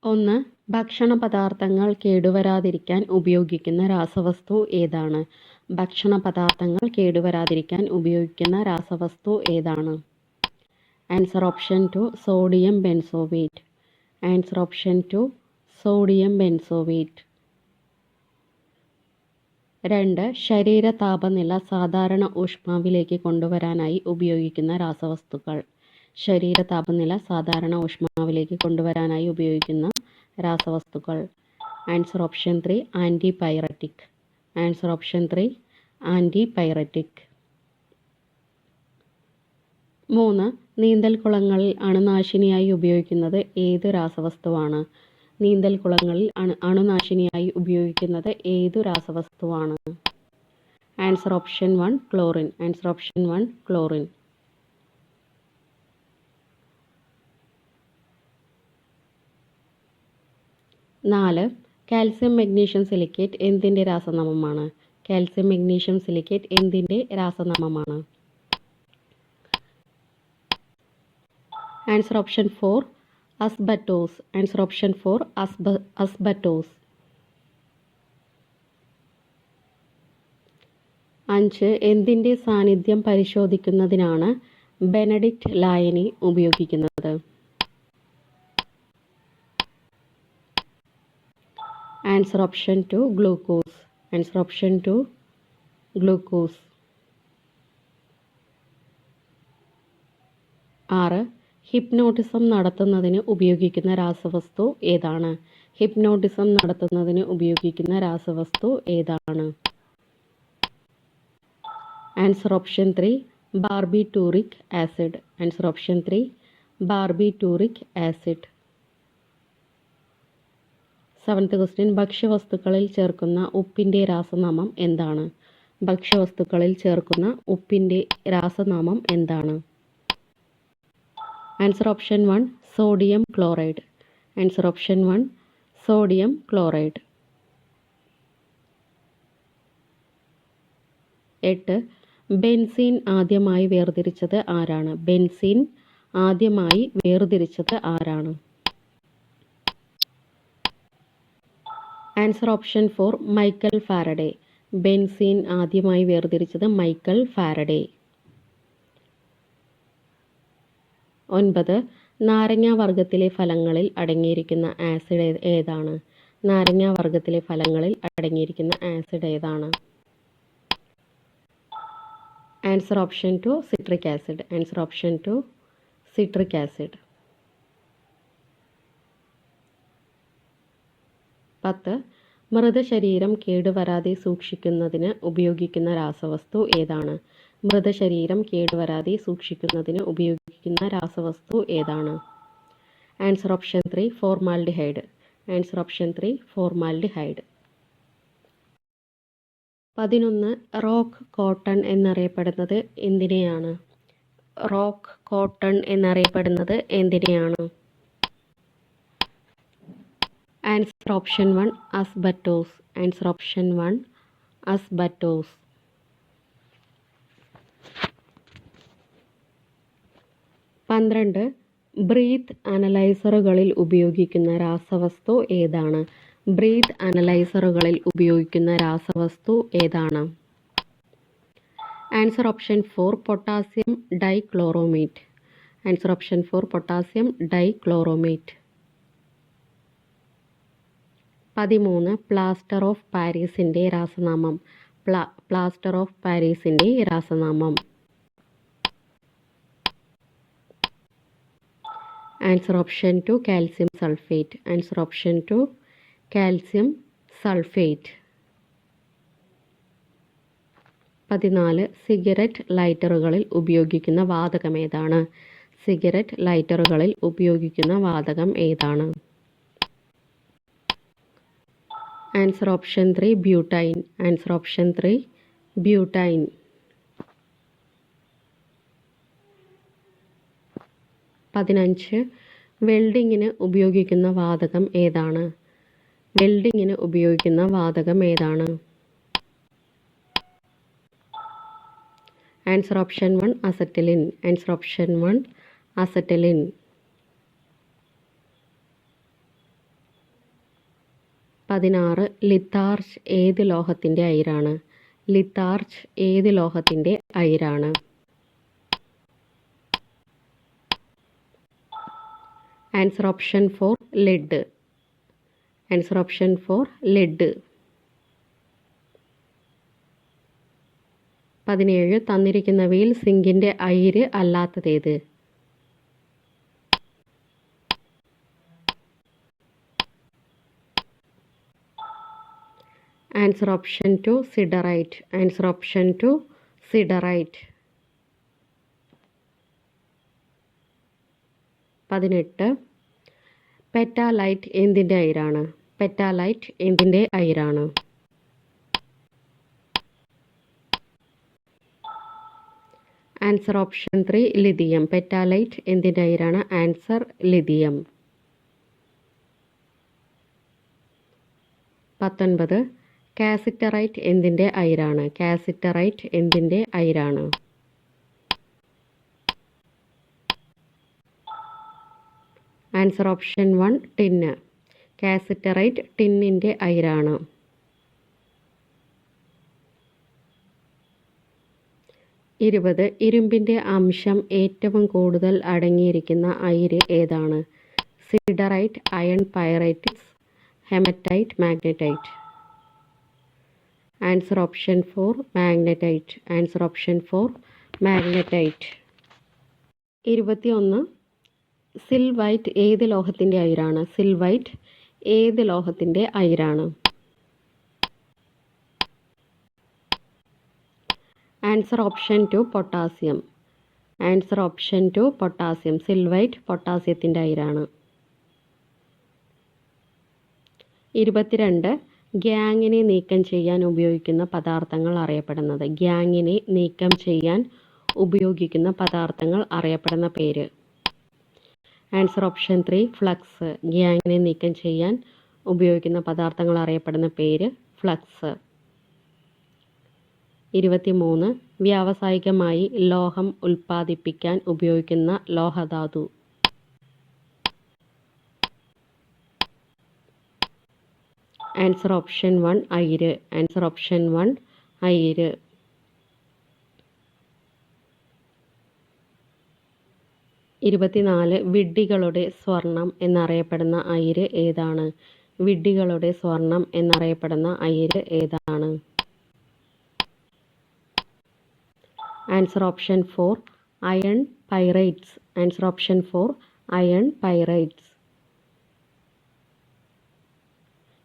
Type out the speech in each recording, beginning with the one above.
1. ഭക്ഷണപദാർത്ഥങ്ങൾ കേടുവരാതിരിക്കാൻ ഉപയോഗിക്കുന്ന രാസവസ്തു ഏതാണ്? ഭക്ഷണപദാർത്ഥങ്ങൾ കേടുവരാതിരിക്കാൻ ഉപയോഗിക്കുന്ന രാസവസ്തു ഏതാണ്? Answer option 2 sodium benzoate. Answer option 2 sodium benzoate. 2. ശരീര താപനില സാധാരണ ഊഷ്മാവിലേക്ക് കൊണ്ടുവരാനായി ഉപയോഗിക്കുന്ന രാസവസ്തുക്കൾ. ശരീര താപനില സാധാരണ ഊഷ്മാവിലേക്ക് കൊണ്ടുവരാനായി ഉപയോഗിക്കുന്ന രാസവസ്തുക്കൾ. Answer option 3 antipyretic. Answer option 3 antipyretic. 3. നീന്തൽക്കുളങ്ങളിൽ അണുനാശിനിയായി ഉപയോഗിക്കുന്നത് ഏത് രാസവസ്തുവാണ്? നീന്തൽക്കുളങ്ങളിൽ അണുനാശിനിയായി ഉപയോഗിക്കുന്നത് ഏതു രാസവസ്തുവാണ്? Answer option 1 chlorine. Answer option 1 chlorine. 4. Calcium magnesium silicate എന്തിൻ്റെ രാസനാമമാണ്? കാൽസ്യം മഗ്നീഷ്യം സിലിക്കേറ്റ് എന്തിൻ്റെ രാസനാമമാണ്? Answer option 4 asbestos. Answer option 4 asbestos. 5. എന്തിൻ്റെ സാന്നിധ്യം പരിശോധിക്കുന്നതിനാണ് ബെനഡിക്റ്റ് ലായനി ഉപയോഗിക്കുന്നത്? Answer option 2 glucose. Answer option 2 glucose. 6. Hypnotism നടത്തുന്നതിന് ഉപയോഗിക്കുന്ന രാസവസ്തു ഏതാണ്? ഹിപ്നോട്ടിസം നടത്തുന്നതിന് ഉപയോഗിക്കുന്ന രാസവസ്തു ഏതാണ്? Answer option 3 barbituric acid. Answer option 3 barbituric acid. 7th question ഭക്ഷ്യവസ്തുക്കളിൽ ചേർക്കുന്ന ഉപ്പിൻ്റെ രാസനാമം എന്താണ്? ഭക്ഷ്യവസ്തുക്കളിൽ ചേർക്കുന്ന ഉപ്പിൻ്റെ രാസനാമം എന്താണ്? Answer option 1 sodium chloride. Answer option 1 sodium chloride. 8. Benzene ആദ്യമായി വേർതിരിച്ചത് ആരാണ്? ബെൻസീൻ ആദ്യമായി വേർതിരിച്ചത് ആരാണ്? Answer option 4 Michael Faraday. Benzene ആദ്യമായി വേർതിരിച്ചത് മൈക്കൽ ഫാരഡേ. 9. നാരങ്ങ വർഗത്തിലെ ഫലങ്ങളിൽ അടങ്ങിയിരിക്കുന്ന ആസിഡ് ഏതാണ്? നാരങ്ങ വർഗത്തിലെ ഫലങ്ങളിൽ അടങ്ങിയിരിക്കുന്ന ആസിഡ് ഏതാണ്? Answer option 2 citric acid. Answer option 2 citric acid. 10. മൃതശരീരം കേടുവരാതെ സൂക്ഷിക്കുന്നതിന് ഉപയോഗിക്കുന്ന രാസവസ്തു ഏതാണ്? മൃതശരീരം കേടുവരാതെ സൂക്ഷിക്കുന്നതിന് ഉപയോഗിക്കുന്ന രാസവസ്തു ഏതാണ്? Answer option 3 formaldehyde. Answer option 3 formaldehyde. 11. Rock cotton എന്നറിയപ്പെടുന്നത് എന്തിനെയാണ്? റോക്ക് കോട്ടൺ എന്നറിയപ്പെടുന്നത് എന്തിനെയാണ്? Answer option 1 asbestos. Answer option 1 asbestos. 12. Breath അനലൈസറുകളിൽ ഉപയോഗിക്കുന്ന രാസവസ്തു ഏതാണ്? ബ്രീത്ത് അനലൈസറുകളിൽ ഉപയോഗിക്കുന്ന രാസവസ്തു ഏതാണ്? Answer option 4 potassium dichromate. Answer option 4 potassium dichromate. 13. Plaster of പാരീസിൻ്റെ രാസനാമം. പ്ലാസ്റ്റർ ഓഫ് പാരീസിൻ്റെ രാസനാമം. Answer option 2 calcium sulphate. Answer option 2 calcium sulphate. 14. Cigarette ലൈറ്ററുകളിൽ ഉപയോഗിക്കുന്ന വാതകം ഏതാണ്? സിഗരറ്റ് ലൈറ്ററുകളിൽ ഉപയോഗിക്കുന്ന വാതകം ഏതാണ്? Answer option 3 butane. Answer option 3 butane. 15. വെൽഡിങ്ങിന് ഉപയോഗിക്കുന്ന വാതകം ഏതാണ്? വെൽഡിങ്ങിന് ഉപയോഗിക്കുന്ന വാതകം ഏതാണ്? Answer option 1 acetylene. Answer option 1 acetylene. 16 litharge ഏത് ലോഹത്തിൻ്റെ അയിരാണ്? ലിത്താർച്ച് ഏത് ലോഹത്തിൻ്റെ അയിരാണ്? Answer option 4 lead. Answer option 4 lead. 17 തന്നിരിക്കുന്നവയിൽ സിങ്കിൻ്റെ അയിര് അല്ലാത്തതേത്? Answer option 2 siderite. Answer option 2 siderite. 18 petalite എന്തിൻ്റെ അയിരാണ്? പെറ്റാലൈറ്റ് എന്തിൻ്റെ അയിരാണ്? Answer option 3 lithium. പെറ്റാലൈറ്റ് എന്തിൻ്റെ അയിരാണ്? Answer lithium. 19 കാസിറ്ററൈറ്റ് എന്തിൻ്റെ അയിരാണ്? കാസിറ്ററൈറ്റ് എന്തിൻ്റെ അയിരാണ്? Answer option 1 tin. കാസിറ്ററൈറ്റ് ടിന്നിൻ്റെ അയിരാണ്. 20 ഇരുമ്പിൻ്റെ അംശം ഏറ്റവും കൂടുതൽ അടങ്ങിയിരിക്കുന്ന അയിര് ഏതാണ്? Siderite, iron pyrites, haematite, magnetite. Answer option 4 magnetite. Answer option 4 magnetite. 21 sylvite ഏത് ലോഹത്തിൻ്റെ അയിരാണ്? സിൽവൈറ്റ് ഏത് ലോഹത്തിൻ്റെ അയിരാണ്? Answer option 2 potassium. Answer option 2 potassium. Sylvite പൊട്ടാസ്യത്തിൻ്റെ അയിരാണ്. 22 ഗ്യാങ്ങിനെ നീക്കം ചെയ്യാൻ ഉപയോഗിക്കുന്ന പദാർത്ഥങ്ങൾ അറിയപ്പെടുന്നത്? ഗ്യാങ്ങിനെ നീക്കം ചെയ്യാൻ ഉപയോഗിക്കുന്ന പദാർത്ഥങ്ങൾ അറിയപ്പെടുന്ന പേര്? Answer option 3 flux. ഗ്യാങ്ങിനെ നീക്കം ചെയ്യാൻ ഉപയോഗിക്കുന്ന പദാർത്ഥങ്ങൾ അറിയപ്പെടുന്ന പേര് ഫ്ലക്സ്. 23 വ്യാവസായികമായി ലോഹം ഉൽപ്പാദിപ്പിക്കാൻ ഉപയോഗിക്കുന്ന ലോഹധാതു? ആൻസർ ഓപ്ഷൻ 1 അയിര്. ആൻസർ ഓപ്ഷൻ 1 അയിര്. 24 വിഡ്ഢികളുടെ സ്വർണം എന്നറിയപ്പെടുന്ന അയിര് ഏതാണ്? വിഡ്ഢികളുടെ സ്വർണം എന്നറിയപ്പെടുന്ന അയിര് ഏതാണ്? Answer option 4 iron pyrites. Answer option 4 iron pyrites.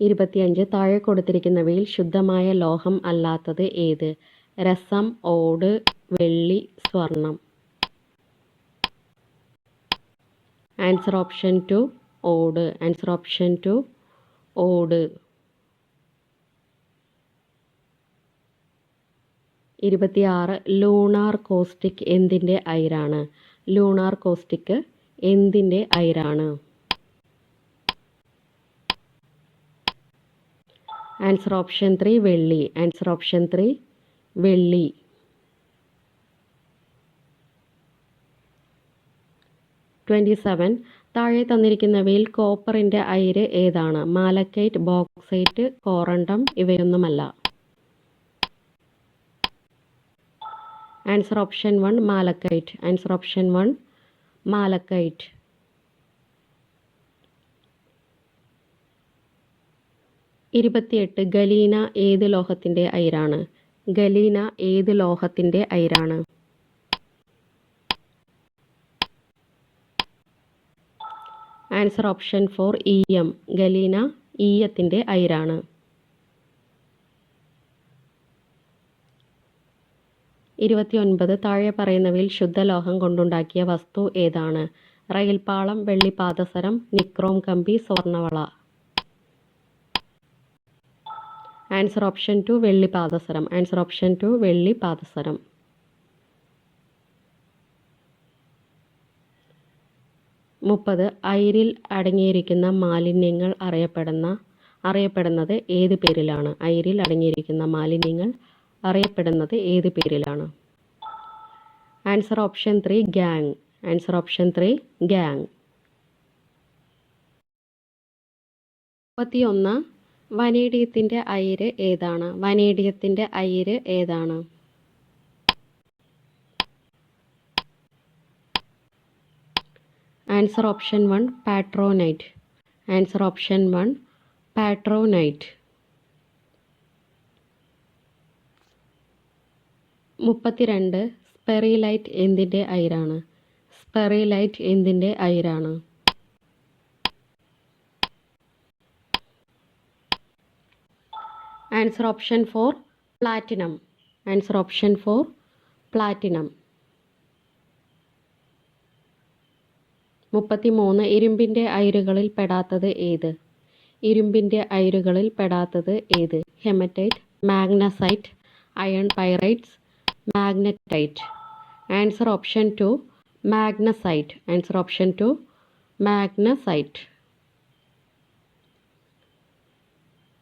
25 താഴെ കൊടുത്തിരിക്കുന്നവയിൽ ശുദ്ധമായ ലോഹം അല്ലാത്തത് ഏത്? രസം, ഓട്, വെള്ളി, സ്വർണം. ആൻസർ ഓപ്ഷൻ 2 ഓട്. ആൻസർ ഓപ്ഷൻ 2 ഓട്. 26 ലൂണാർ കോസ്റ്റിക് എന്തിൻ്റെ അയിരാണ്? ലൂണാർ കോസ്റ്റിക് എന്തിൻ്റെ അയിരാണ്? ആൻസർ ഓപ്ഷൻ 3 വെള്ളി. ആൻസർ ഓപ്ഷൻ 3 വെള്ളി. 27 താഴെ തന്നിരിക്കുന്നവയിൽ കോപ്പറിൻ്റെ അയിര് ഏതാണ്? മാലക്കൈറ്റ്, ബോക്സൈറ്റ്, കോറണ്ടം ഇവയൊന്നുമല്ല. Answer option 1 malachite. Answer option 1 malachite. 28 galena ഏത് ലോഹത്തിൻ്റെ അയിരാണ്? ഗലീന ഏത് ലോഹത്തിൻ്റെ അയിരാണ്? ആൻസർ ഓപ്ഷൻ 4 ഈയം. ഗലീന ഈയത്തിൻ്റെ അയിരാണ്. 29 താഴെ പറയുന്നവയിൽ ശുദ്ധലോഹം കൊണ്ടുണ്ടാക്കിയ വസ്തു ഏതാണ്? റയിൽപാളം, വെള്ളിപ്പാദസരം, നിക്രോം കമ്പി, സ്വർണ്ണവള. ആൻസർ ഓപ്ഷൻ 2 വെള്ളിപ്പാദസരം. ആൻസർ ഓപ്ഷൻ 2 വെള്ളിപ്പാദസരം. 30 അയിരിൽ അടങ്ങിയിരിക്കുന്ന മാലിന്യങ്ങൾ അറിയപ്പെടുന്നത് ഏത് പേരിലാണ്? അയിരിൽ അടങ്ങിയിരിക്കുന്ന മാലിന്യങ്ങൾ അറിയപ്പെടുന്നത് ഏത് പേരിലാണ്? Answer option 3 gangue. Answer option 3 gangue. 31 വനേഡിയത്തിൻ്റെ അയിര് ഏതാണ്? വനേഡിയത്തിൻ്റെ അയിര് ഏതാണ്? Answer option 1 patronite. Answer option 1 patronite. 32 sperrylite എന്തിൻ്റെ അയിരാണ്? സ്പെറിലൈറ്റ് എന്തിൻ്റെ അയിരാണ്? Answer option 4 platinum. Answer option 4 platinum. 33 ഇരുമ്പിൻ്റെ അയിരുകളിൽ പെടാത്തത് ഏത്? ഇരുമ്പിൻ്റെ അയിരുകളിൽ പെടാത്തത് ഏത്? Haematite, magnesite, iron pyrites, magnetite. Answer option 2 magnesite. Answer option 2 magnesite.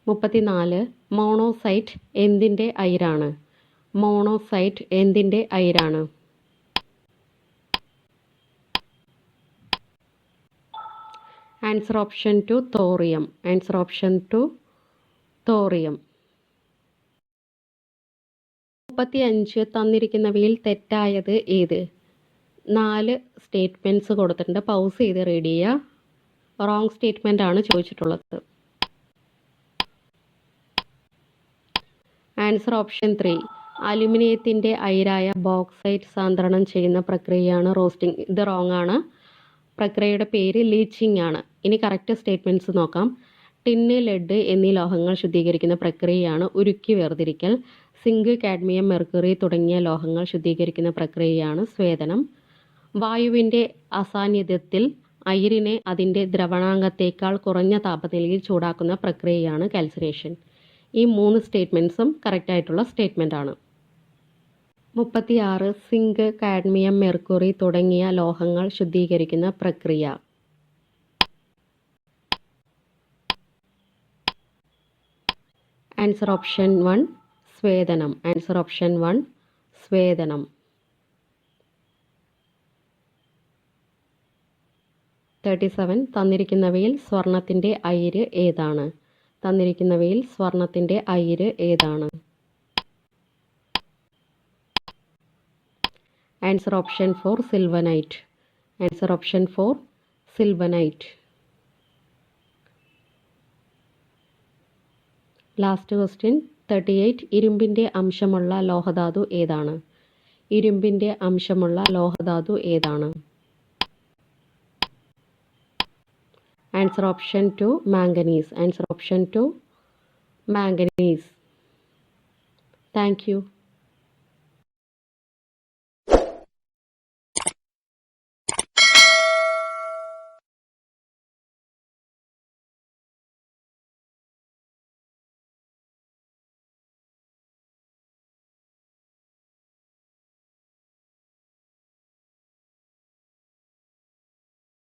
34 monazite എന്തിൻ്റെ അയിരാണ്? മോണോസൈറ്റ് എന്തിൻ്റെ അയിരാണ്? Answer option 2 thorium. Answer option 2 thorium. 35 തന്നിരിക്കുന്നവയിൽ തെറ്റായത് ഏത്? 4 സ്റ്റേറ്റ്മെൻറ്റ്സ് കൊടുത്തിട്ടുണ്ട്. പൗസ് ചെയ്ത് റീഡ് ചെയ്യുക. റോങ് സ്റ്റേറ്റ്മെൻ്റ് ആണ് ചോദിച്ചിട്ടുള്ളത്. ആൻസർ ഓപ്ഷൻ 3 അലുമിനിയത്തിൻ്റെ അയിരായ ബോക്സൈറ്റ് സാന്ദ്രണം ചെയ്യുന്ന പ്രക്രിയയാണ് റോസ്റ്റിംഗ്. ഇത് റോങ് ആണ്. പ്രക്രിയയുടെ പേര് ലീച്ചിങ് ആണ്. ഇനി കറക്റ്റ് സ്റ്റേറ്റ്മെൻറ്റ്സ് നോക്കാം. ടിന്ന്, ലെഡ് എന്നീ ലോഹങ്ങൾ ശുദ്ധീകരിക്കുന്ന പ്രക്രിയയാണ് ഉരുക്കി വേർതിരിക്കൽ. സിങ്ക്, കാഡ്മിയം, മെർക്കുറി തുടങ്ങിയ ലോഹങ്ങൾ ശുദ്ധീകരിക്കുന്ന പ്രക്രിയയാണ് സ്വേദനം. വായുവിൻ്റെ അസാന്നിധ്യത്തിൽ അയിരിനെ അതിൻ്റെ ദ്രവണാങ്കത്തേക്കാൾ കുറഞ്ഞ താപനിലയിൽ ചൂടാക്കുന്ന പ്രക്രിയയാണ് കാൽസിനേഷൻ. ഈ 3 സ്റ്റേറ്റ്മെൻറ്റ്സും കറക്റ്റായിട്ടുള്ള സ്റ്റേറ്റ്മെൻ്റ് ആണ്. 36 സിങ്ക്, കാഡ്മിയം, മെർക്കുറി തുടങ്ങിയ ലോഹങ്ങൾ ശുദ്ധീകരിക്കുന്ന പ്രക്രിയ. ആൻസർ ഓപ്ഷൻ 1 സ്വേദനം. ആൻസർ ഓപ്ഷൻ 1 സ്വേദനം. 37 തന്നിരിക്കുന്നവയിൽ സ്വർണത്തിൻ്റെ അയിര് ഏതാണ്? തന്നിരിക്കുന്നവയിൽ സ്വർണത്തിൻ്റെ അയിര് ഏതാണ്? Answer option 4 sylvanite. Answer option 4 sylvanite. Last question 38 ഇരുമ്പിൻ്റെ അംശമുള്ള ലോഹധാതു ഏതാണ്? ഇരുമ്പിൻ്റെ അംശമുള്ള ലോഹധാതു ഏതാണ്? Answer option 2 manganese. Answer option 2 manganese. Thank U.